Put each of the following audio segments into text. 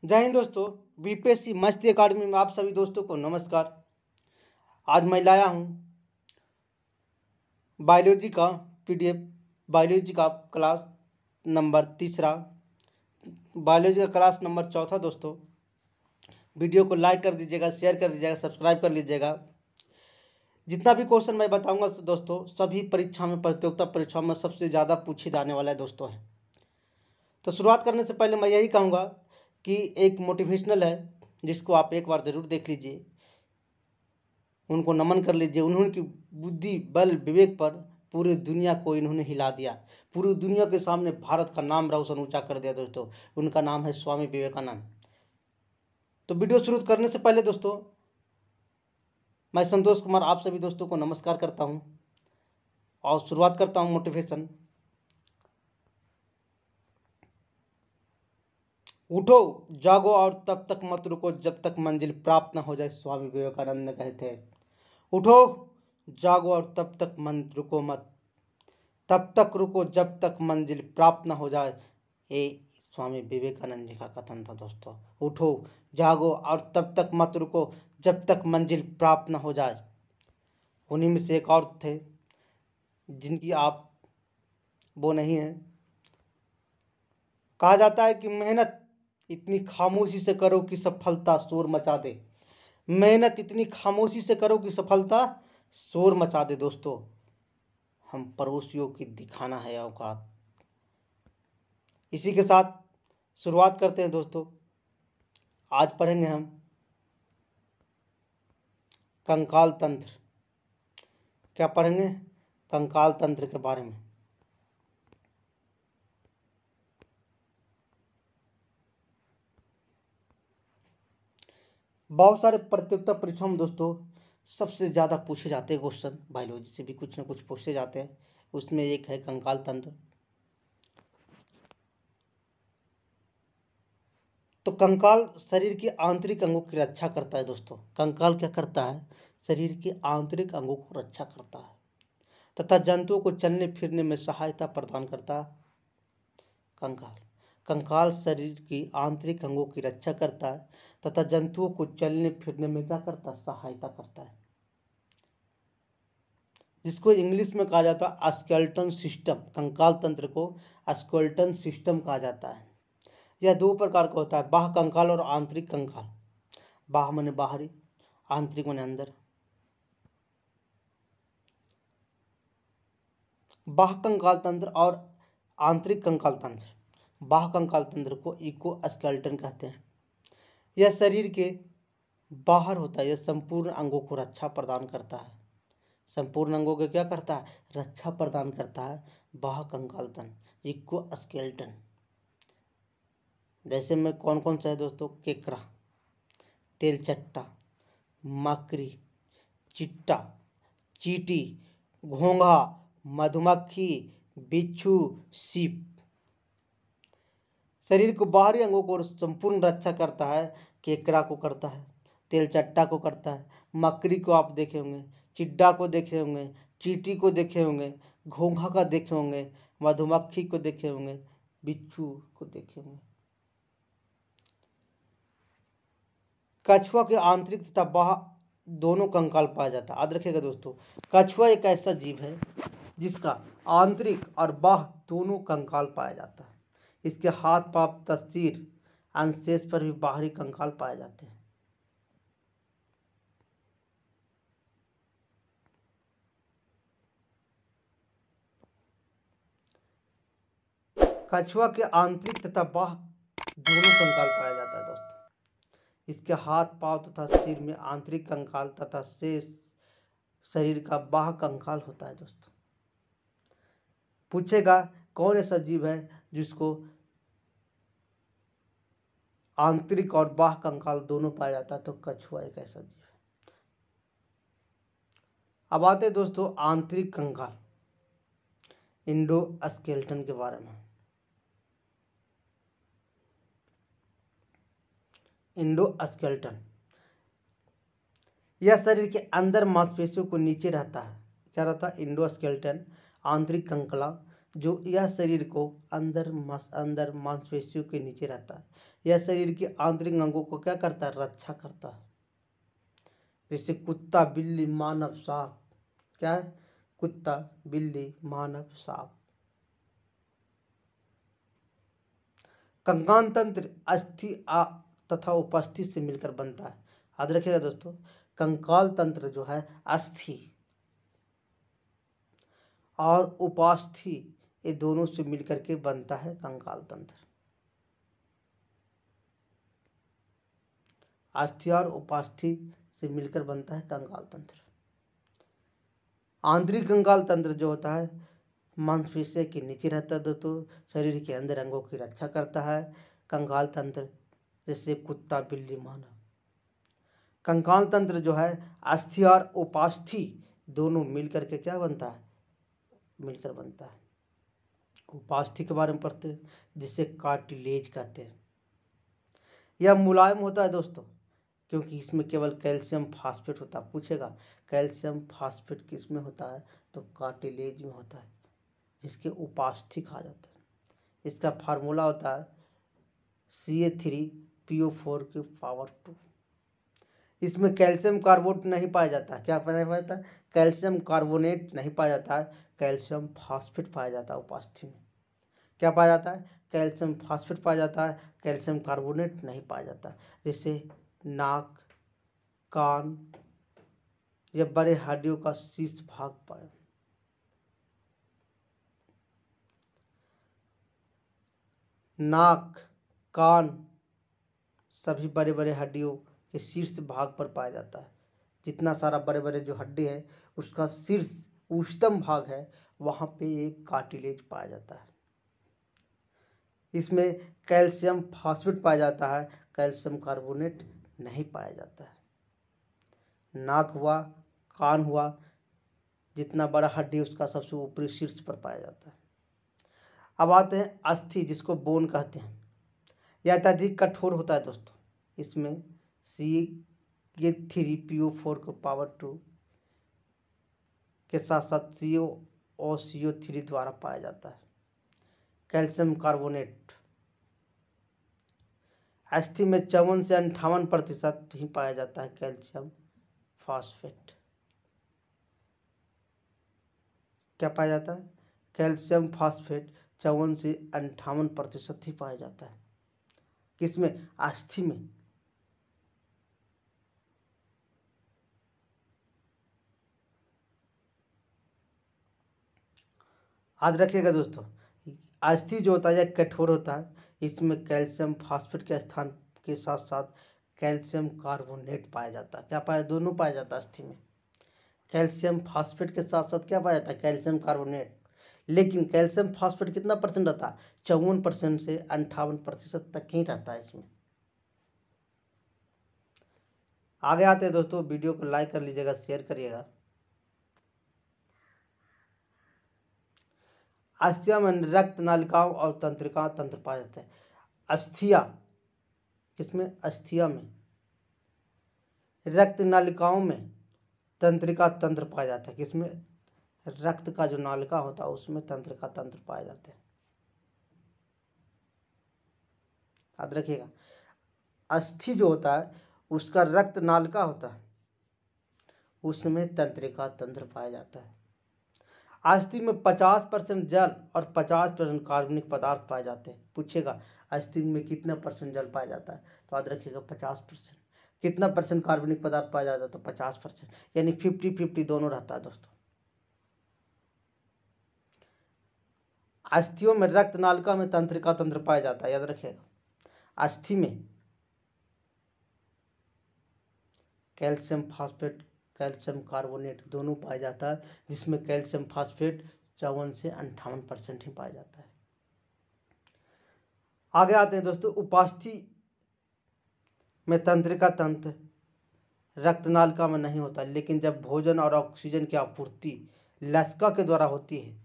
जय हिंद दोस्तों। बीपीएससी मस्ती अकादमी में आप सभी दोस्तों को नमस्कार। आज मैं लाया हूँ बायोलॉजी का पीडीएफ, बायोलॉजी का क्लास नंबर 3, बायोलॉजी का क्लास नंबर 4। दोस्तों वीडियो को लाइक कर दीजिएगा, शेयर कर दीजिएगा, सब्सक्राइब कर लीजिएगा। जितना भी क्वेश्चन मैं बताऊंगा दोस्तों सभी परीक्षा में, प्रतियोगिता परीक्षा में सबसे ज़्यादा पूछे जाने वाला है दोस्तों है। तो शुरुआत करने से पहले मैं यही कहूँगा कि एक मोटिवेशनल है जिसको आप एक बार ज़रूर देख लीजिए, उनको नमन कर लीजिए। उन्होंने की बुद्धि बल विवेक पर पूरी दुनिया को इन्होंने हिला दिया, पूरी दुनिया के सामने भारत का नाम रोशन ऊंचा कर दिया दोस्तों। उनका नाम है स्वामी विवेकानंद। तो वीडियो शुरू करने से पहले दोस्तों मैं संतोष कुमार आप सभी दोस्तों को नमस्कार करता हूं और शुरुआत करता हूं मोटिवेशन। उठो जागो और तब तक मत रुको जब तक मंजिल प्राप्त न हो जाए, स्वामी विवेकानंद ने कहे थे। उठो जागो और तब तक रुको मत, तब तक रुको जब तक मंजिल प्राप्त न हो जाए। ये स्वामी विवेकानंद जी का कथन था दोस्तों। उठो जागो और तब तक मत रुको जब तक मंजिल प्राप्त न हो जाए। उन्हीं में से एक और थे जिनकी आप वो नहीं हैं। कहा जाता है कि मेहनत इतनी खामोशी से करो कि सफलता शोर मचा दे। मेहनत इतनी खामोशी से करो कि सफलता शोर मचा दे। दोस्तों हम पड़ोसियों की दिखाना है औकात। इसी के साथ शुरुआत करते हैं दोस्तों। आज पढ़ेंगे हम कंकाल तंत्र। क्या पढ़ेंगे? कंकाल तंत्र के बारे में। बहुत सारे प्रतियोगिता परीक्षाओं में दोस्तों सबसे ज़्यादा पूछे जाते हैं क्वेश्चन, बायोलॉजी से भी कुछ ना कुछ पूछे जाते हैं। उसमें एक है कंकाल तंत्र। तो कंकाल शरीर के आंतरिक अंगों की रक्षा करता है दोस्तों। कंकाल क्या करता है? शरीर के आंतरिक अंगों को रक्षा करता है तथा जंतुओं को चलने फिरने में सहायता प्रदान करता है। कंकाल शरीर की आंतरिक अंगों की रक्षा करता है तथा जंतुओं को चलने फिरने में क्या करता है? सहायता करता है, जिसको इंग्लिश में कहा जाता है स्केलेटन सिस्टम। कंकाल तंत्र को स्केलेटन सिस्टम कहा जाता है। यह दो प्रकार का होता है, बाह्य कंकाल और आंतरिक कंकाल। बाह्य माने बाहरी, आंतरिक माने अंदर। बाह्य कंकाल तंत्र और आंतरिक कंकाल तंत्र। बाह्य कंकाल तंत्र को इको स्केलेटन कहते हैं। यह शरीर के बाहर होता है। यह संपूर्ण अंगों को रक्षा प्रदान करता है। संपूर्ण अंगों के क्या करता है? रक्षा प्रदान करता है बाह्य कंकाल तंत्र, इको स्केलेटन। जैसे में कौन कौन सा है दोस्तों? केकड़ा, तेलचट्टा, मकड़ी, चिट्टा, चींटी, घोंघा, मधुमक्खी, बिच्छू, सीप। शरीर को बाहरी अंगों को संपूर्ण रक्षा करता है। केकड़ा को करता है, तेलचट्टा को करता है, मकड़ी को आप देखे होंगे, चिड्डा को देखे होंगे, चींटी को देखे होंगे, घोंघा का देखे होंगे, मधुमक्खी को देखे होंगे, बिच्छू को देखे होंगे। कछुआ के आंतरिक तथा बाह्य दोनों कंकाल पाया जाता है। याद रखिएगा दोस्तों, कछुआ एक ऐसा जीव है जिसका आंतरिक और बाह्य दोनों कंकाल पाया जाता है। इसके हाथ पांव तस्वीर अंशेष पर भी बाहरी कंकाल पाए जाते हैं। कछुआ के आंतरिक तथा बाह्य दोनों कंकाल पाया जाता है दोस्तों। इसके हाथ पांव तथा सिर में आंतरिक कंकाल तथा शेष शरीर का बाह्य कंकाल होता है दोस्तों। पूछेगा कौन ऐसा जीव है जिसको आंतरिक और बाह्य कंकाल दोनों पाया जाता है? तो कछुआ एक ऐसा जीव है। अब आते हैं दोस्तों आंतरिक कंकाल, इंडोस्केलेटन के बारे में। इंडोस्केलेटन यह शरीर के अंदर मांसपेशियों को नीचे रहता है। क्या रहता है? इंडोस्केलेटन आंतरिक कंकाल जो यह शरीर को अंदर मांसपेशियों के नीचे रहता है। यह शरीर के आंतरिक अंगों को क्या करता है, रक्षा करता है। जैसे कुत्ता, बिल्ली, मानव, सांप। क्या है, कुत्ता, बिल्ली, मानव, सांप। कंकाल तंत्र अस्थि तथा उपास्थि से मिलकर बनता है। याद रखिएगा दोस्तों, कंकाल तंत्र जो है अस्थि और उपास्थि ये दोनों से मिलकर के बनता है कंकाल तंत्र। अस्थि और उपास्थि से मिलकर बनता है कंकाल तंत्र। आंतरिक कंकाल तंत्र जो होता है मांसपेशियों के नीचे रहता है दोस्तों, शरीर के अंदर अंगों की रक्षा करता है। कंकाल तंत्र जैसे कुत्ता, बिल्ली, मानव। कंकाल तंत्र जो है अस्थि और उपास्थि दोनों मिलकर के क्या बनता है, मिलकर बनता है। उपास्थि के बारे में पढ़ते हैं, जिसे कार्टिलेज कहते हैं। यह मुलायम होता है दोस्तों, क्योंकि इसमें केवल कैल्शियम फास्फेट होता है। पूछेगा कैल्शियम फास्फेट किस में होता है, तो कार्टिलेज में होता है, जिसके उपास्थि कहा जाता है। इसका फार्मूला होता है Ca3PO4 की पावर 2। इसमें कैल्शियम कार्बोनेट नहीं पाया जाता। क्या पाया जाता है, कैल्शियम कार्बोनेट नहीं पाया जाता है, कैल्शियम फास्फेट पाया जाता है उपास्थि में। क्या पाया जाता है, कैल्शियम फास्फेट पाया जाता है, कैल्शियम कार्बोनेट नहीं पाया जाता। जैसे नाक, कान या बड़े हड्डियों का शीर्ष भाग पाया। नाक, कान सभी बड़े बड़े हड्डियों के शीर्ष भाग पर पाया जाता है। जितना सारा बड़े बड़े जो हड्डी है उसका शीर्ष उच्चतम भाग है, वहाँ पे एक कार्टिलेज पाया जाता है। इसमें कैल्शियम फास्फेट पाया जाता है, कैल्शियम कार्बोनेट नहीं पाया जाता है। नाक हुआ, कान हुआ, जितना बड़ा हड्डी उसका सबसे ऊपरी शीर्ष पर पाया जाता है। अब आते हैं अस्थि, जिसको बोन कहते हैं। यह अत्यधिक कठोर होता है दोस्तों। इसमें Ca3PO4 को पावर 2 के साथ साथ CO और CO3 द्वारा पाया जाता है। कैल्शियम कार्बोनेट अस्थि में 54 से 58% ही पाया जाता है। कैल्शियम फास्फेट क्या पाया जाता है, कैल्शियम फास्फेट 54 से 58% ही पाया जाता है। किसमें, अस्थि में। याद रखिएगा दोस्तों, अस्थि जो होता है यह कठोर होता है। इसमें कैल्शियम फास्फेट के स्थान के साथ साथ कैल्शियम कार्बोनेट पाया जाता है। क्या पाया, दोनों पाया जाता है अस्थि में। कैल्शियम फास्फेट के साथ साथ क्या पाया जाता है, कैल्शियम कार्बोनेट। लेकिन कैल्शियम फास्फेट कितना परसेंट रहता है, 54% से 58% तक ही रहता है इसमें। आगे आते हैं दोस्तों, वीडियो को लाइक कर लीजिएगा, शेयर करिएगा। अस्थिया में रक्त नालिकाओं और तंत्रिका तंत्र पाया जाता है। अस्थिया किसमें, अस्थिया में। रक्त नालिकाओं में तंत्रिका तंत्र पाया जाता है। किसमें, रक्त का जो नालिका होता है उसमें तंत्रिका तंत्र पाए जाते हैं। याद रखिएगा, अस्थि जो होता है उसका रक्त नालिका होता है, उसमें तंत्रिका तंत्र पाया जाता है। अस्थि में 50% जल और 50% कार्बनिक पदार्थ पाए जाते हैं। पूछेगा अस्थि में कितना परसेंट जल पाया जाता है, तो याद रखिएगा 50%। कितना परसेंट कार्बनिक पदार्थ पाया जाता है, तो 50%, यानी 50-50 दोनों रहता है दोस्तों। अस्थियों में रक्त नालिका में तंत्रिका तंत्र पाया जाता है। याद रखिएगा, अस्थि में कैल्शियम फास्फेट, कैल्शियम कार्बोनेट दोनों पाया जाता है, जिसमें कैल्शियम फास्फेट 54 से 58% ही पाया जाता है। आगे आते हैं दोस्तों, उपास्थि में तंत्रिका तंत्र रक्त नालिका में नहीं होता, लेकिन जब भोजन और ऑक्सीजन की आपूर्ति लसिका के द्वारा होती है।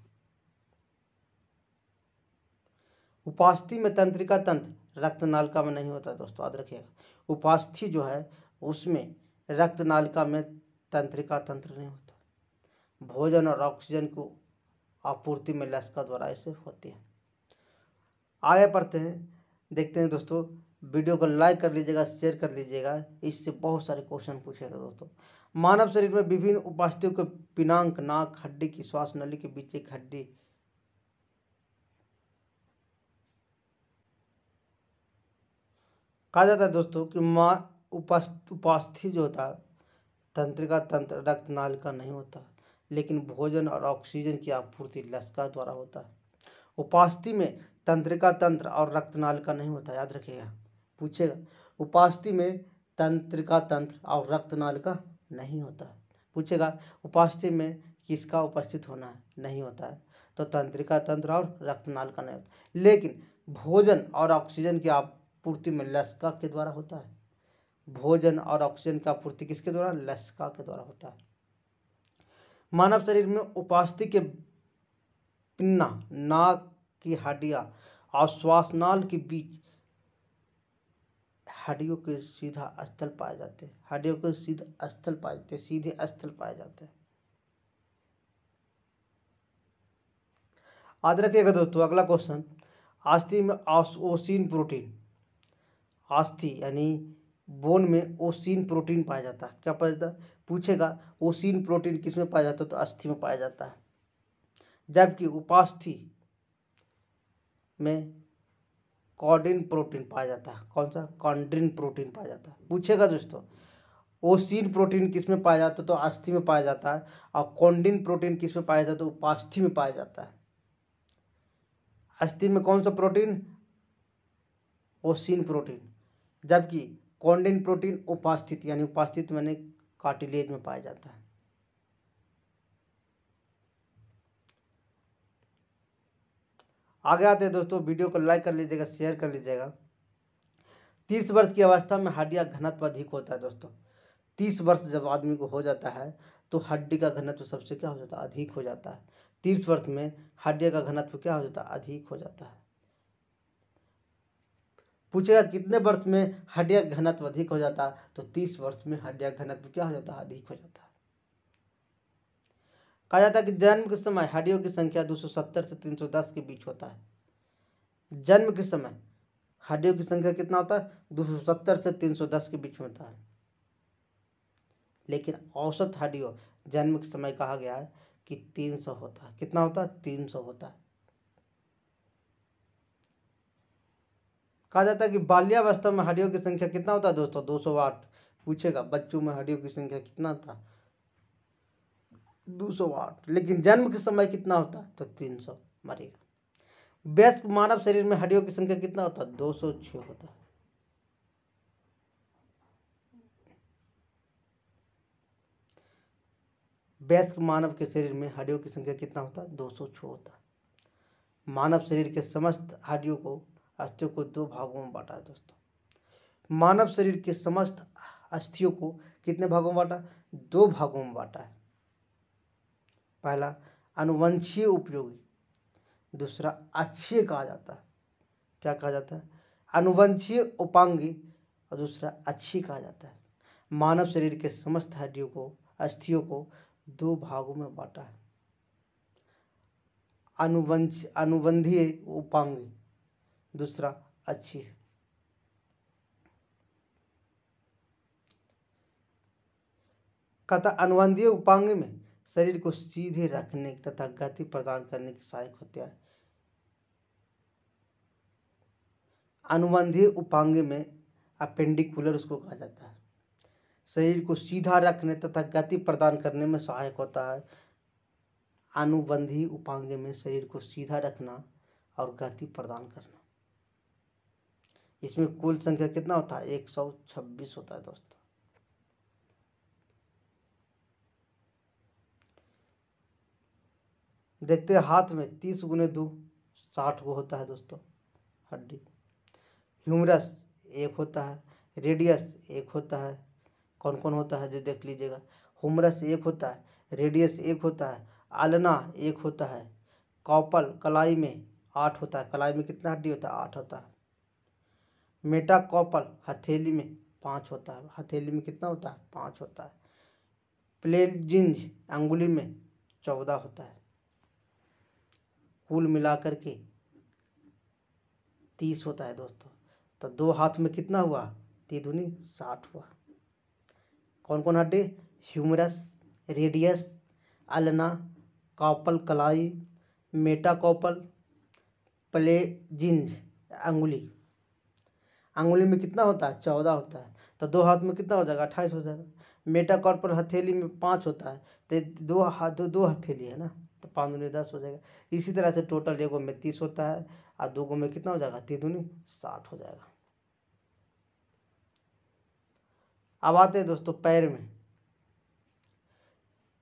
उपास्थि में तंत्रिका तंत्र रक्त नालिका में नहीं होता दोस्तों, याद रखिएगा। उपास्थि जो है उसमें रक्त नालिका में तंत्रिका तंत्र नहीं होता। भोजन और ऑक्सीजन को आपूर्ति में लसिका द्वारा ऐसे होती है। आगे पढ़ते हैं, देखते हैं दोस्तों। वीडियो को लाइक कर लीजिएगा, शेयर कर लीजिएगा, इससे बहुत सारे क्वेश्चन पूछेगा दोस्तों। मानव शरीर में विभिन्न उपास्थियों के पिनांक नाक हड्डी की श्वास नली के बीच एक हड्डी कहा जाता है दोस्तों कि उपास्थि जो होता है तंत्रिका तंत्र रक्त नालिका नहीं होता, लेकिन भोजन और ऑक्सीजन की आपूर्ति लसिका द्वारा होता है। उपास्थि में तंत्रिका तंत्र और रक्त नालिका नहीं होता, याद रखिएगा, पूछेगा। उपास्थि में तंत्रिका तंत्र और रक्त नालिका नहीं होता, पूछेगा। उपास्थि में किसका उपस्थित होना नहीं होता है, तो तंत्रिका तंत्र और रक्त नालिका नहीं होता, लेकिन भोजन और ऑक्सीजन की आपूर्ति में लसिका के द्वारा होता है। भोजन और ऑक्सीजन की आपूर्ति किसके द्वारा? लसिका के द्वारा होता है। मानव शरीर में उपास्थि के पिन्ना नाक की हड्डियां और श्वासनाल के बीच हड्डियों के सीधा स्थल पाए जाते हैं। हड्डियों के सीधे स्थल पाए जाते हैं, सीधे स्थल पाए जाते हैं। याद रखिएगा दोस्तों। अगला क्वेश्चन, अस्थि में ओसीन प्रोटीन, अस्थि यानी बोन में ओसीन प्रोटीन पाया जाता है। क्या पाया जाता है? पूछेगा। ओसीन प्रोटीन किस में पाया जाता है? तो अस्थि में पाया जाता है। जबकि उपास्थि में कॉर्डिन प्रोटीन पाया जाता है। कौन सा? कॉन्ड्रिन प्रोटीन पाया जाता है। पूछेगा दोस्तों, ओसीन प्रोटीन किस में पाया जाता है? तो अस्थि में पाया जाता है। और कॉन्ड्रिन प्रोटीन किस में पाया जाता है? तो उपास्थि में पाया जाता है। अस्थि में कौन सा प्रोटीन? Ossein protein. जबकि कॉन्ड्रिन प्रोटीन उपास्थित यानी उपास्थित माने कार्टिलेज में पाया जाता है। आगे आते हैं दोस्तों। वीडियो को लाइक कर लीजिएगा, शेयर कर लीजिएगा। 30 वर्ष की अवस्था में हड्डी का घनत्व अधिक होता है दोस्तों। 30 वर्ष जब आदमी को हो जाता है तो हड्डी का घनत्व सबसे क्या हो जाता है? अधिक हो जाता है। 30 वर्ष में हड्डी का घनत्व क्या हो जाता है? अधिक हो जाता है। पूछेगा कितने वर्ष में हड्डी का घनत्व अधिक हो जाता है? तो 30 वर्ष में हड्डी का घनत्व क्या हो जाता है? अधिक हो जाता है। कहा जाता है कि जन्म के समय हड्डियों की संख्या 270 से 310 के बीच होता है। जन्म के समय हड्डियों की संख्या कितना होता है? 270 से 310 के बीच में होता है। लेकिन औसत हड्डियों जन्म के समय कहा गया है कि 300 होता है। कितना होता है? 300 होता है। कहा जाता है कि बाल्यावस्था में हड्डियों की संख्या कितना होता है दोस्तों? 208। पूछेगा बच्चों में हड्डियों की संख्या कितना था? 208। लेकिन जन्म के समय कितना होता है? तो 300 मरेगा। वयस्क मानव शरीर में हड्डियों की संख्या कितना होता है? 206 होता है। वयस्क मानव के शरीर में हड्डियों की संख्या कितना होता है? 206 होता है। मानव शरीर के समस्त हड्डियों को अस्थियों को 2 भागों में बांटा है दोस्तों। मानव शरीर के समस्त अस्थियों को कितने भागों में बांटा? 2 भागों में बांटा है। पहला अनुवंशीय उपयोगी, दूसरा अक्षीय कहा जाता है। क्या कहा जाता है? अनुवंशीय उपांगी और दूसरा अक्षीय कहा जाता है। मानव शरीर के समस्त हड्डियों को अस्थियों को 2 भागों में बांटा है। अनुबंधीय उपांगी, दूसरा अक्षीय। कहता अनुबंधीय उपांगी में शरीर को सीधे रखने तथा गति प्रदान करने की सहायक होता है। अनुबंधीय उपांगी में अपेंडिकुलर उसको कहा जाता है। शरीर को सीधा रखने तथा गति प्रदान करने में सहायक होता है। अनुबंधीय उपांगी में शरीर को सीधा रखना और गति प्रदान करना। इसमें कुल संख्या कितना होता है? 126 होता है दोस्तों। देखते हैं हाथ में 30 × 2 60 को होता है दोस्तों हड्डी। ह्यूमरस 1 होता है, रेडियस 1 होता है। कौन कौन होता है जो देख लीजिएगा। ह्यूमरस 1 होता है, रेडियस 1 होता है, आलना 1 होता है, कॉपल कलाई में 8 होता है। कलाई में कितना हड्डी होता है? 8 होता है। मेटाकॉपल हथेली में 5 होता है। हथेली में कितना होता है? 5 होता है। प्लेजिंज अंगुली में 14 होता है। कुल मिला करके 30 होता है दोस्तों। तो 2 हाथ में कितना हुआ, 3 दूनी 60 हुआ। कौन कौन हड्डी, ह्यूमरस, रेडियस, अल्ना, कार्पल कलाई, मेटाकार्पल, प्लेजिंज, अंगुली। अंगुली में कितना होता है, 14 होता है। तो 2 हाथ में कितना हो जाएगा, 28 हो जाएगा। मेटाकार्पल हथेली में 5 होता है, तो 2 हाथ, 2 हथेली है ना, तो 5 दूनी 10 हो जाएगा। इसी तरह से टोटल एगो में 30 होता है और 2 गो में कितना हो जाएगा, 3 दूनी 60 हो जाएगा। अब आते हैं दोस्तों पैर में।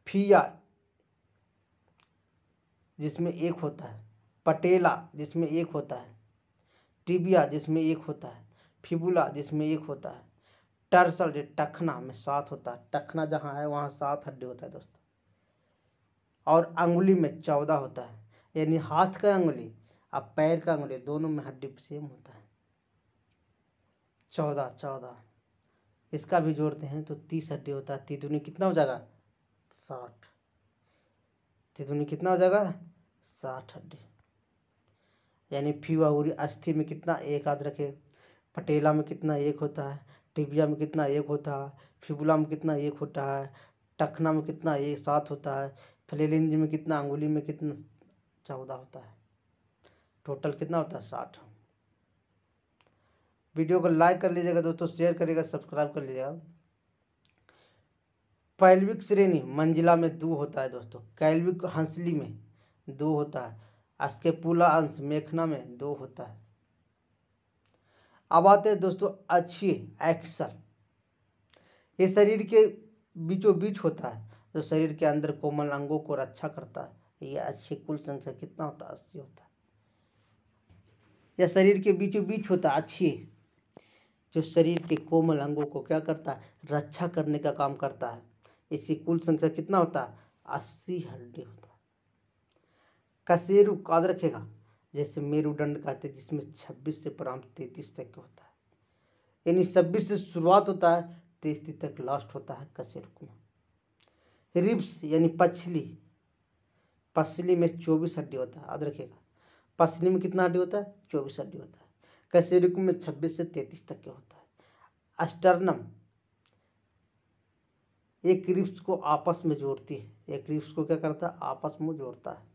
फिया जिसमें 1 होता है, पटेला जिसमें 1 होता है, टिबिया जिसमें 1 होता है, फिबुला जिसमें 1 होता है, टर्सल टखना में 7 होता है। टखना जहाँ है वहाँ 7 हड्डी होता है दोस्तों। और अंगुली में 14 होता है, यानी हाथ का अंगुली और पैर का अंगुली दोनों में हड्डी सेम होता है, 14। इसका भी जोड़ते हैं तो 30 हड्डी होता है। 3 दूनी कितना हो जाएगा, 60। 3 दूनी कितना हो जाएगा, 60 हड्डी। यानी फिवाउरी अस्थि में कितना, 1 याद रखे। पटेला में कितना, 1 होता है। टिबिया में कितना, 1 होता है। फिबुला में कितना, 1 होता है। टखना में कितना, 7 होता है। फ्लेलेंज में कितना, अंगुली में कितना, 14 होता है। टोटल कितना होता है, 60। वीडियो को लाइक कर लीजिएगा दोस्तों, शेयर करिएगा, सब्सक्राइब कर लीजिएगा। पैल्विक श्रेणी मंजिला में 2 होता है दोस्तों। कैल्विक हंसली में 2 होता है। स्केपुला अंश मेखना में 2 होता है। अब आते हैं दोस्तों अक्षीय एक्सल। ये शरीर के बीचों बीच होता है, जो शरीर के अंदर कोमल अंगों को रक्षा करता है। ये अक्षीय कुल संख्या कितना होता है, 80 होता है। यह शरीर के बीचों बीच होता है अक्षीय, जो शरीर के कोमल अंगों को क्या करता है, रक्षा करने का काम करता है। इसकी कुल संख्या कितना होता है, 80 हड्डी होता है। कशेरु याद रखेगा, जैसे मेरुदंड कहते हैं, जिसमें 26 से प्रारंभ 33 तक होता है। यानी 26 से शुरुआत होता है, 33 तक लास्ट होता है कशेरुक में। रिब्स यानी पछली, पसली में 24 हड्डी होता है, याद रखेगा। पसली में कितना हड्डी होता है, 24 हड्डी होता है। कशेरुक में 26 से 33 तक के होता है। अस्टर्नम एक रिब्स को आपस में जोड़ती है, एक रिब्स को क्या करता है, आपस में जोड़ता है,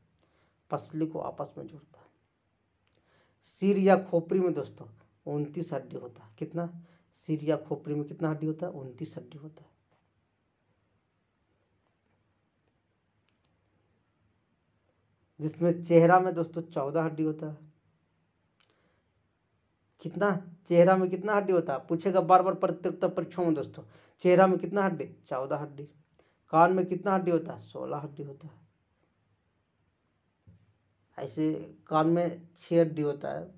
पसली को आपस में जोड़ता है। सिर या खोपड़ी में दोस्तों 29 हड्डी होता है। कितना, सिर या खोपड़ी में कितना हड्डी होता है, 29 हड्डी होता है। जिसमें चेहरा में दोस्तों 14 हड्डी होता है। कितना, चेहरा में कितना हड्डी होता है, पूछेगा बार बार प्रतियोगिता परीक्षाओं में दोस्तों। चेहरा में कितना हड्डी, 14 हड्डी। कान में कितना हड्डी होता है, 16 हड्डी होता है। ऐसे कान में 6 हड्डी होता है।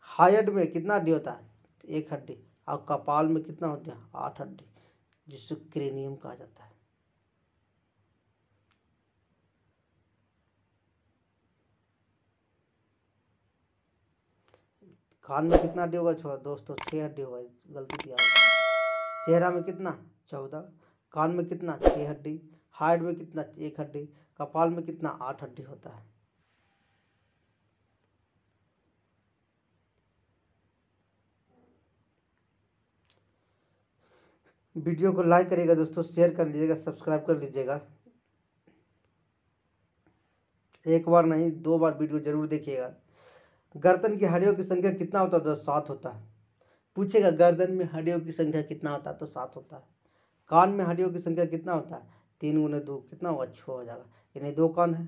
हाइड में कितना हड्डी होता है, 1 हड्डी। और कपाल में कितना होता है, 8 हड्डी, जिसको क्रेनियम कहा जाता है। कान में कितना हड्डी होगा छोड़ा दोस्तों, 6 हड्डी होगा, गलती किया होगा। चेहरा में कितना, 14। कान में कितना, 6 हड्डी। हाइड में कितना, 1 हड्डी। कपाल में कितना, 8 हड्डी होता है। वीडियो को लाइक करिएगा दोस्तों, शेयर कर लीजिएगा, सब्सक्राइब कर लीजिएगा। एक बार नहीं 2 बार वीडियो जरूर देखिएगा। गर्दन की हड्डियों की संख्या कितना होता है, तो 7 होता है। पूछेगा गर्दन में हड्डियों की संख्या कितना होता है, तो 7 होता है। कान में हड्डियों की संख्या कितना होता है, 3 गुने 2 कितना होगा, 6 हो जाएगा। यानी 2 कान है,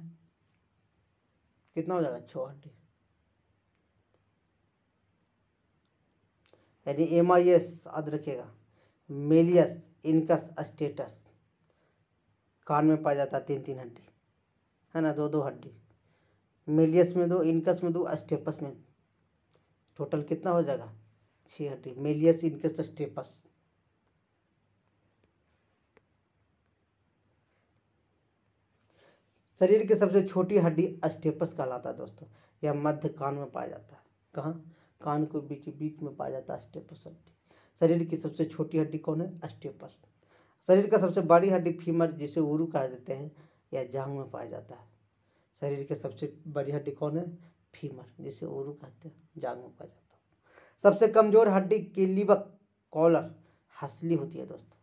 कितना हो जाएगा, 6 हड्डी। यानी MIS याद रखिएगा, मेलियस इनकस स्टेटस। कान में पाया जाता है 3-3 हड्डी, है ना, 2-2 हड्डी। मेलियस में 2, इनकस में 2, स्टेपस में। टोटल कितना हो जाएगा, 6 हड्डी। Malleus incus stapes. शरीर की सबसे छोटी हड्डी स्टेपस कहलाता है दोस्तों। यह मध्य कान में पाया जाता है। कहाँ, कान के बीच बीच में पाया जाता है स्टेपस हड्डी। शरीर की सबसे छोटी हड्डी कौन है, स्टेपस। शरीर का सबसे बड़ी हड्डी फीमर, जिसे उरु कहा जाते हैं, यह जांघ में पाया जाता है। शरीर के सबसे बड़ी हड्डी कौन है? फीमर, जिसे ओरू कहते हैं, जांग में पाया जाता है। सबसे कमजोर हड्डी केलिबक कॉलर हंसली होती है दोस्तों।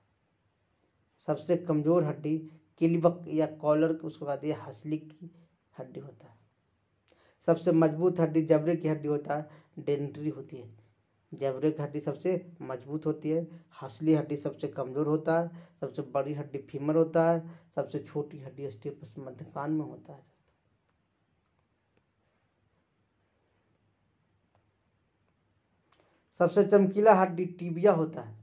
सबसे कमजोर हड्डी केलिबक या कॉलर, उसको कहते हैं हंसली की हड्डी होता है। सबसे मजबूत हड्डी जबड़े की हड्डी होता है, डेंट्री होती है। जबड़े की हड्डी सबसे मजबूत होती है, हंसली हड्डी सबसे कमजोर होता है, सबसे बड़ी हड्डी फीमर होता है, सबसे छोटी हड्डी स्टेपस मध्य कान में होता है। सबसे चमकीला हड्डी टिबिया होता है।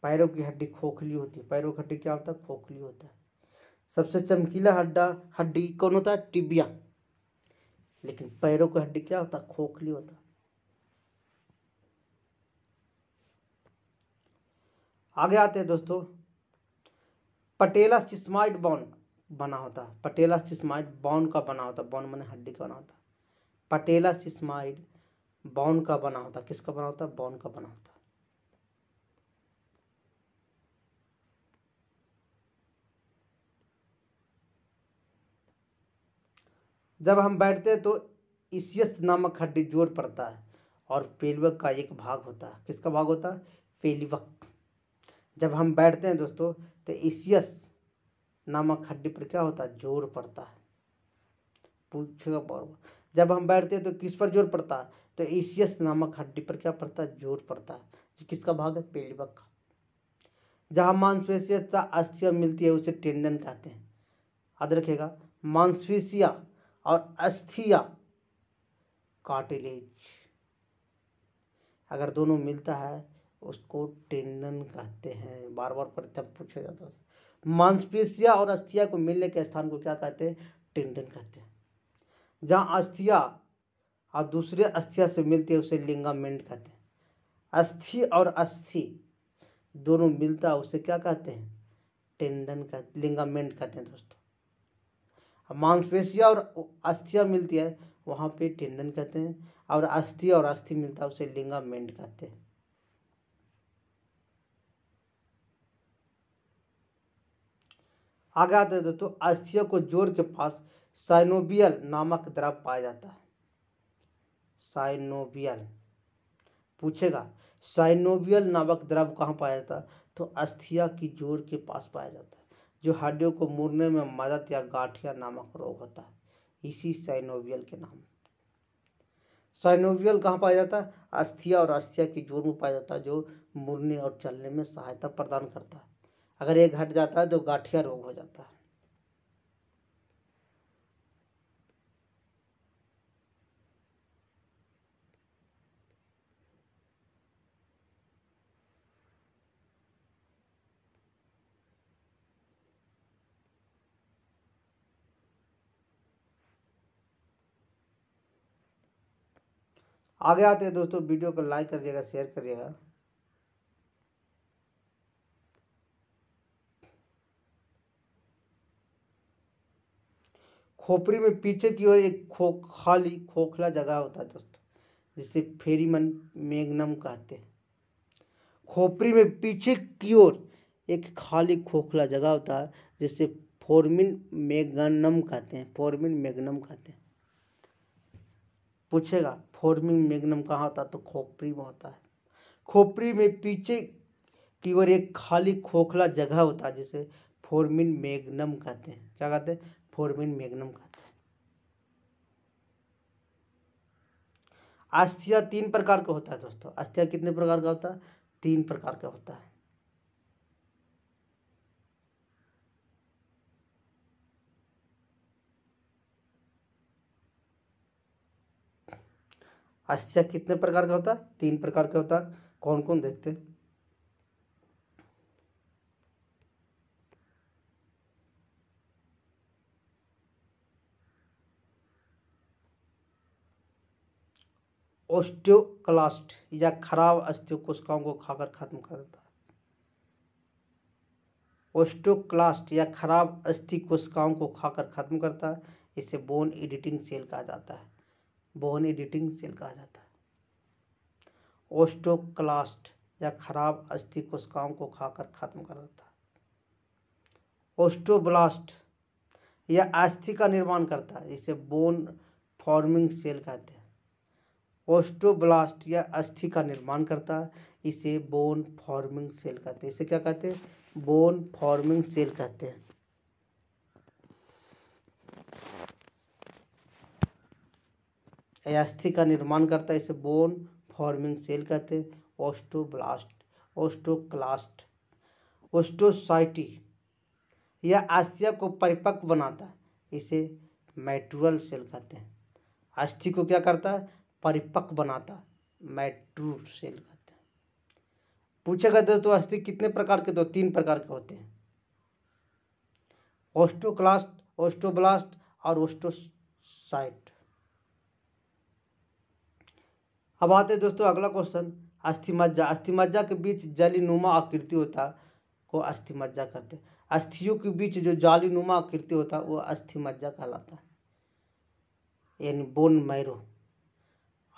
पैरों की हड्डी खोखली होती है। पैरों की हड्डी क्या होता है? खोखली होता है। सबसे चमकीला हड्डी कौन होता है? टिबिया। लेकिन पैरों की हड्डी क्या होता है? खोखली होता है। आगे आते हैं दोस्तों, पटेला सिस्माइड बोन बना होता है। पटेला सिस्माइड बोन का बना होता है। बोन माने हड्डी का बना होता है। पटेला सिस्माइड बोन का बना होता है। किसका बना होता है? बोन का बना होता है। जब हम बैठते हैं तो इसियस नामक हड्डी जोड़ पड़ता है और पेलवक का एक भाग होता है। किसका भाग होता है? पेलवक। जब हम बैठते हैं दोस्तों तो इसियस नामक हड्डी पर क्या होता है? जोर पड़ता है। पूछेगा बार बार, जब हम बैठते हैं तो किस पर जोर पड़ता है? तो इसियस नामक हड्डी पर क्या पड़ता है? जोर पड़ता है। किसका भाग है? पेलवक का। जहाँ मांसपेशियां तथा अस्थियां मिलती है उसे टेंडन कहते हैं। याद रखिएगा, मांसपेशियां और अस्थियां कार्टिलेज, अगर दोनों मिलता है उसको टेंडन कहते हैं। बार बार परीक्षा पूछा जाता है। मांसपेशियां और अस्थियां को मिलने के स्थान को क्या कहते हैं? टेंडन कहते हैं। जहाँ अस्थियां और दूसरे अस्थियां से मिलती है उसे लिगामेंट कहते हैं। अस्थि और अस्थि दोनों मिलता है उसे क्या कहते हैं? टेंडन का लिगामेंट कहते हैं दोस्तों। मांसपेशियां और अस्थियां मिलती है वहाँ पे टेंडन कहते हैं, और अस्थि और अस्थि मिलता है उसे लिगामेंट कहते हैं। आगे आते हैं दोस्तों, अस्थियों को जोड़ के पास साइनोवियल नामक द्रव पाया जाता है। साइनोवियल पूछेगा, साइनोवियल नामक द्रव कहाँ पाया जाता है? तो अस्थिया की जोड़ के पास पाया जाता है, जो हड्डियों को मुड़ने में मदद या गांठिया नामक रोग होता है, इसी साइनोवियल के नाम। साइनोवियल कहाँ पाया जाता है? अस्थिया और अस्थिया की जोड़ में पाया जाता है, जो मुड़ने और चलने में सहायता प्रदान करता है। अगर एक घट जाता है तो गांठिया रोग हो जाता है। आगे आते हैं दोस्तों, वीडियो को लाइक करिएगा, शेयर करिएगा। खोपड़ी में पीछे की ओर एक खाली खोखला जगह होता है दोस्तों, जिसे फेरिमन मैग्नम कहते हैं। खोपड़ी में पीछे की ओर एक खाली खोखला जगह होता है जिसे फोरमिन मैग्नम कहते हैं। फोरमिन मैग्नम कहते हैं। पूछेगा फोरमिन मैग्नम कहाँ होता है? तो खोपड़ी में होता है। खोपड़ी में पीछे की ओर एक खाली खोखला जगह होता है जिसे फोरमिन मैग्नम कहते हैं। क्या कहते हैं? फोरमिन मैग्नम कहते हैं। अस्थिया 3 प्रकार का होता है दोस्तों। अस्थिया कितने प्रकार का होता है? 3 प्रकार का होता है। अस्थिया कितने प्रकार का होता है? 3 प्रकार का होता है। कौन कौन देखते हैं? ओस्टियोक्लास्ट या खराब अस्थियों कोशिकाओं को खाकर खत्म कर देता है। ओस्टियोक्लास्ट या खराब अस्थि कोशिकाओं को खाकर खत्म करता है। इसे बोन एडिटिंग सेल कहा जाता है। बोन एडिटिंग सेल कहा जाता है। ओस्टियोक्लास्ट या खराब अस्थि कोशिकाओं को खाकर खत्म कर देता है। ओस्टियोब्लास्ट यह अस्थि का निर्माण करता है, इसे बोन फॉर्मिंग सेल कहते हैं। ओस्टोब्लास्ट यह अस्थि का निर्माण करता है, इसे बोन फॉर्मिंग सेल कहते हैं। इसे क्या कहते हैं? बोन फॉर्मिंग सेल कहते हैं। अस्थि का निर्माण करता है, इसे बोन फॉर्मिंग सेल कहते हैं। ओस्टोब्लास्ट, ओस्टोक्लास्ट, ओस्टोसाइटी यह अस्थि को परिपक्व बनाता है, इसे मैटुरल सेल कहते हैं। अस्थि को क्या करता है? परिपक्व बनाता है, मैटुर सेल कहते हैं। पूछेगा दोस्तों अस्थि कितने प्रकार के? तो 3 प्रकार के होते हैं, ओस्टोक्लास्ट, ओस्टोब्लास्ट और ओस्टोसाइट। अब आते हैं दोस्तों अगला क्वेश्चन, अस्थिमज्जा। अस्थिमज्जा के बीच जालीनुमा आकृति होता है को अस्थिमज्जा कहते हैं। अस्थियों के बीच जो जालीनुमा आकृति होता है वो अस्थिमज्जा कहलाता है, यानी बोन मैरो।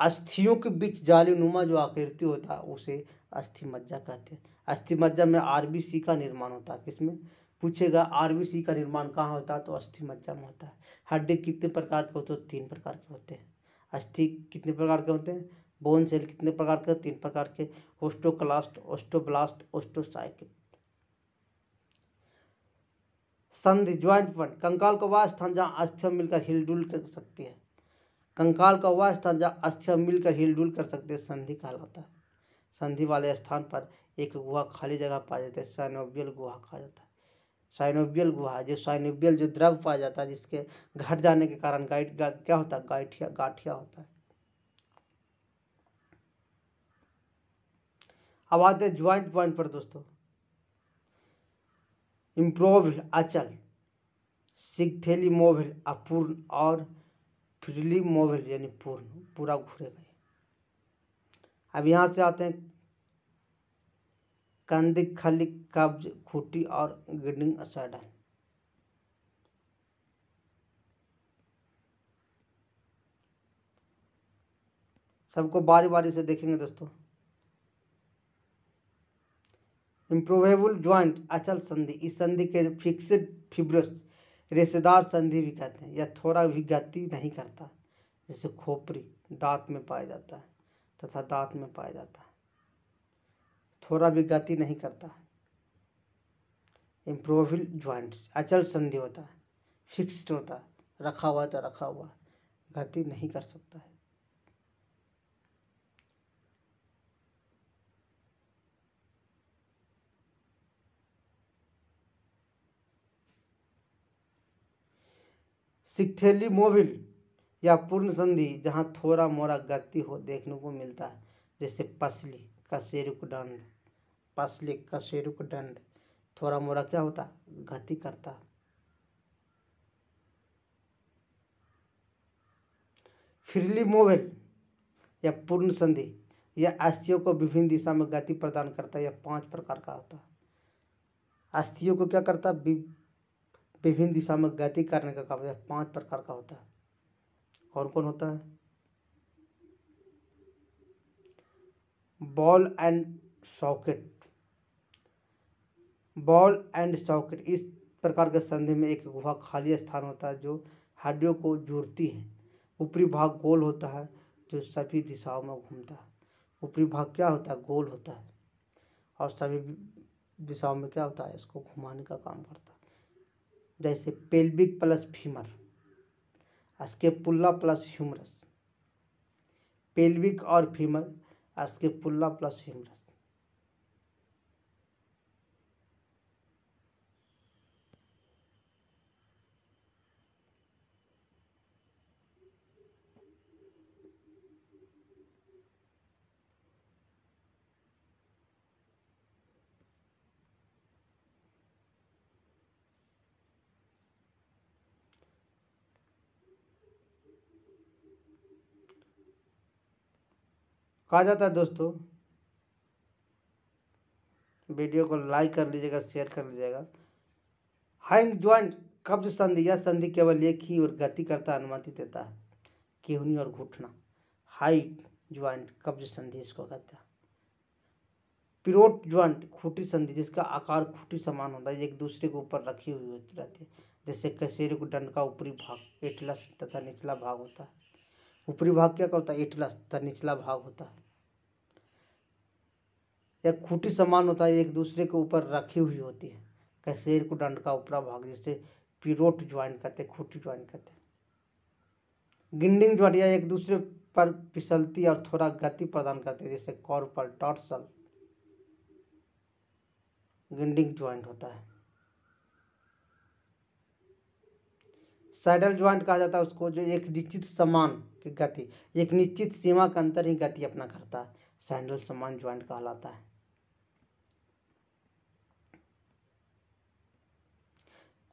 अस्थियों के बीच जालीनुमा जो आकृति होता है उसे अस्थिमज्जा कहते हैं। अस्थिमज्जा में आरबीसी का निर्माण होता है। किसमें? पूछेगा आरबीसी का निर्माण कहाँ होता है? तो अस्थिमज्जा में होता है। हड्डी कितने प्रकार के होते हैं? 3 प्रकार के होते हैं। अस्थि कितने प्रकार के होते हैं? बोन सेल कितने प्रकार के? 3 प्रकार के, ओस्टोक्लास्ट, ओस्टोब्लास्ट, ओस्टोसाइट। संधि, ज्वाइंट पॉइंट। कंकाल का वह स्थान जहाँ अस्थियां मिलकर हिलडुल कर सकती है। कंकाल का वह स्थान जहाँ अस्थियां मिलकर हिलडुल कर सकते हैं संधि कहलाता है। संधि वाले स्थान पर एक गुहा खाली जगह पाया जाता है, साइनोवियल गुहा कहा जाता है। साइनोवियल गुहा, जो साइनोवियल जो द्रव पाया जाता है जिसके घट जाने के कारण क्या होता है? गाठिया होता है। अब आते हैं ज्वाइंट पॉइंट पर दोस्तों। इम्प्रोव्ड अचल, सिग्थेलीमोविल अपूर्ण और फ्रीलीमोविल यानी पूर्ण, पूरा घूरे गए। अब यहाँ से आते हैं कंदिक, खलिक, कब्ज, खूटी और गिडिंग असैडल। सबको बारी बारी से देखेंगे दोस्तों। इम्प्रोवेबल ज्वाइंट अचल संधि, इस संधि के फिक्स्ड फिब्रस रेशेदार संधि भी कहते हैं। यह थोड़ा भी गति नहीं करता, जैसे खोपड़ी दांत में पाया जाता है तथा दांत में पाया जाता है, थोड़ा भी गति नहीं करता। इम्प्रोवेबल ज्वाइंट अचल संधि होता है, फिक्स्ड होता है, रखा हुआ तो रखा हुआ, गति नहीं कर सकता है। सिग्थेलीमोविल या पूर्ण संधि जहाँ थोड़ा मोड़ा गति हो देखने को मिलता है, जैसे पसली, कशेरुकदंड। पसली, कशेरुकदंड थोड़ा मोड़ा क्या होता है? गति करता है। फ्रीलीमोविल या पूर्ण संधि यह अस्थियों को विभिन्न दिशा में गति प्रदान करता है। यह 5 प्रकार का होता है। अस्थियों को क्या करता है? विभिन्न दिशा में गति करने का काम। यह 5 प्रकार का होता है। कौन कौन होता है? Ball and socket. Ball and socket इस प्रकार के संधि में एक गुहा खाली स्थान होता है जो हड्डियों को जोड़ती है। ऊपरी भाग गोल होता है जो सभी दिशाओं में घूमता है। ऊपरी भाग क्या होता है? गोल होता है और सभी दिशाओं में क्या होता है? इसको घुमाने का काम करता है। जैसे pelvic plus femur, scapula plus humerus. Pelvic और फीमर, स्केपुला प्लस ह्यूमरस। कहा जाता है दोस्तों, वीडियो को लाइक कर लीजिएगा, शेयर कर लीजिएगा। हाइंड ज्वाइंट कब्ज संधि, यह संधि केवल एक ही और गति करता अनुमति देता है, केहनी और घुटना। हाइंड ज्वाइंट कब्ज संधि इसको कहते हैं। पिरोट ज्वाइंट खूंटी संधि जिसका आकार खूंटी समान होता है, एक दूसरे के ऊपर रखी हुई होती रहती है। जैसे कसेरे को दंड का ऊपरी भाग एटलस तथा निचला भाग होता है। ऊपरी भाग क्या होता है? एटलस तथा निचला भाग होता है। यह खूंटी समान होता है, एक दूसरे के ऊपर रखी हुई होती है। कसेर को दंड का ऊपरा भाग जिसे पिरोट ज्वाइंट कहते हैं, खूंटी ज्वाइंट कहते हैं। गिंडिंग ज्वाइंट यह एक दूसरे पर फिसलती और थोड़ा गति प्रदान करते हैं, जैसे कॉर्पल टॉर्सल गिंडिंग ज्वाइंट होता है। सैडल ज्वाइंट कहा जाता है उसको जो एक निश्चित समान की गति, एक निश्चित सीमा के अंतर ही गति अपना करता है, सैडल समान ज्वाइंट कहलाता है।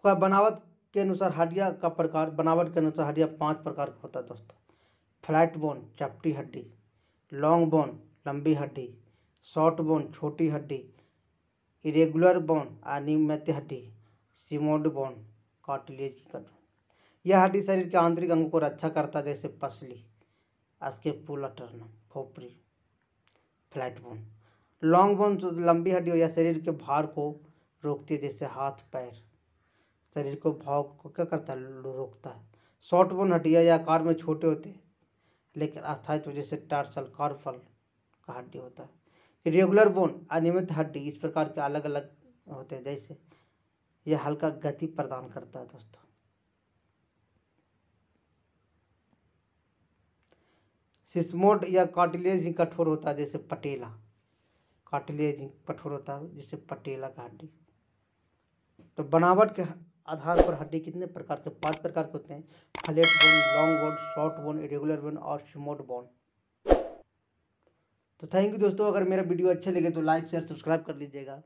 बनावट के अनुसार हड्डियां का प्रकार, बनावट के अनुसार हड्डियां 5 प्रकार का होता है दोस्तों। फ्लैट बोन चपटी हड्डी, लॉन्ग बोन लंबी हड्डी, शॉर्ट बोन छोटी हड्डी, इरेगुलर बोन अनियमित हड्डी, सिमोड बोन कार्टिलेज की कट। यह हड्डी शरीर के आंतरिक अंगों को रक्षा करता है, जैसे पसली, स्कैपुलाटर्नम, खोपड़ी। Flat bone. लॉन्ग बोन जो लंबी हड्डी हो या शरीर के भार को रोकती है, जैसे हाथ पैर, शरीर को भाव को क्या करता है? रोकता है। शॉर्ट बोन हड्डियाँ या आकार में छोटे होते हैं लेकिन अस्थायित्व, जैसे टार्सल कार्पल का हड्डी होता है। इरेगुलर बोन अनियमित हड्डी इस प्रकार के अलग अलग होते हैं, जैसे यह हल्का गति प्रदान करता है दोस्तों। सिस्मोड या कार्टिलेज ही कठोर होता है, जैसे पटेला, कार्टिलेज कठोर होता है जैसे पटेला का हड्डी। तो बनावट के आधार पर हड्डी कितने प्रकार के? 5 प्रकार के होते हैं। Flat bone, long bone, short bone, irregular bone और सिमोड बोन। तो थैंक यू दोस्तों, अगर मेरा वीडियो अच्छा लगे तो लाइक शेयर सब्सक्राइब कर लीजिएगा।